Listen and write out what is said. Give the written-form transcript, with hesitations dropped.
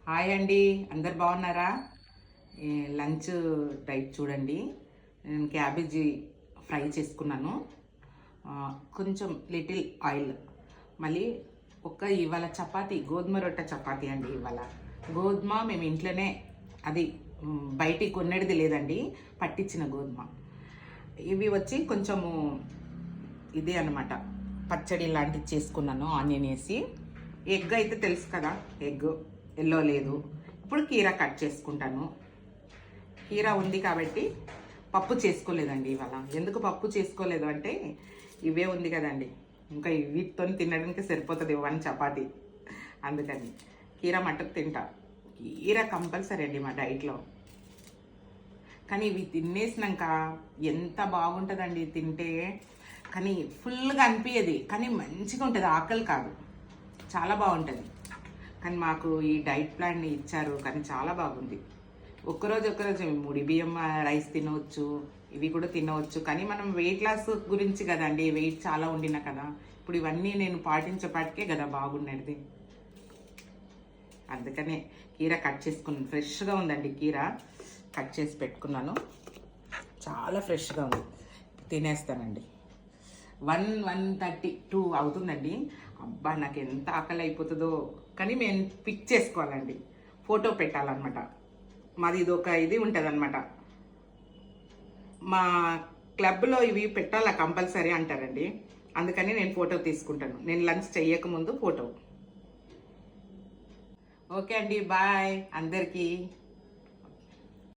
Hi అండి, అందరు బాగున్నారా? లంచ్ డైట్ చూడండి. నేను క్యాబేజీ ఫ్రై చేసుకున్నాను. కొంచెం లిటిల్ ఆయిల్, మళ్ళీ ఇవాళ చపాతీ, గోధుమ రొట్టె చపాతీ అండి. ఇవాళ గోధుమ మేము ఇంట్లోనే, అది బయటికి కొన్నది లేదండి, పట్టించిన గోధుమ. ఇవి వచ్చి కొంచెము ఇదే అనమాట, పచ్చడి లాంటివి చేసుకున్నాను ఆనియన్ వేసి. ఎగ్ అయితే తెలుసు కదా, ఎగ్ ఎల్లో లేదు. ఇప్పుడు కీరా కట్ చేసుకుంటాను. కీరా ఉంది కాబట్టి పప్పు చేసుకోలేదండి ఇవాళ. ఎందుకు పప్పు చేసుకోలేదు అంటే, ఇవే ఉంది కదండి, ఇంకా వీటితో తినడానికి సరిపోతుంది వన్ చపాతి. అందుకని కీరా మటన్ తింటా. కీరా కంపల్సరీ అండి మా డైట్లో. కానీ ఇవి తినేసినాక ఎంత బాగుంటుందండి తింటే. కానీ ఫుల్గా అనిపించేది, కానీ మంచిగా ఉంటుంది, ఆకలి కాదు, చాలా బాగుంటుంది. కానీ మాకు ఈ డైట్ ప్లాన్ ఇచ్చారు, కానీ చాలా బాగుంది. ఒక్కరోజు ముడి బియ్యం రైస్ తినవచ్చు, ఇవి కూడా తినవచ్చు. కానీ మనం వెయిట్ లాస్ గురించి కదండి, వెయిట్ చాలా ఉండినా కదా. ఇప్పుడు ఇవన్నీ నేను పాటించేపాటికే కదా బాగున్నది. అందుకనే కీర కట్ చేసుకున్నాను. ఫ్రెష్గా ఉందండి కీర, కట్ చేసి పెట్టుకున్నాను. చాలా ఫ్రెష్గా ఉంది. తినేస్తానండి. 1:32 అవుతుందండి. అబ్బా, నాకు ఎంత ఆకలి అయిపోతుందో. కానీ మేము పిక్ చేసుకోవాలండి, ఫోటో పెట్టాలన్నమాట. మాది ఇది ఉంటుంది అనమాట. మా క్లబ్లో ఇవి పెట్టాలా కంపల్సరీ అంటారండి. అందుకని నేను ఫోటో తీసుకుంటాను. నేను లంచ్ చేయకముందు ఫోటో. ఓకే అండి, బాయ్ అందరికీ.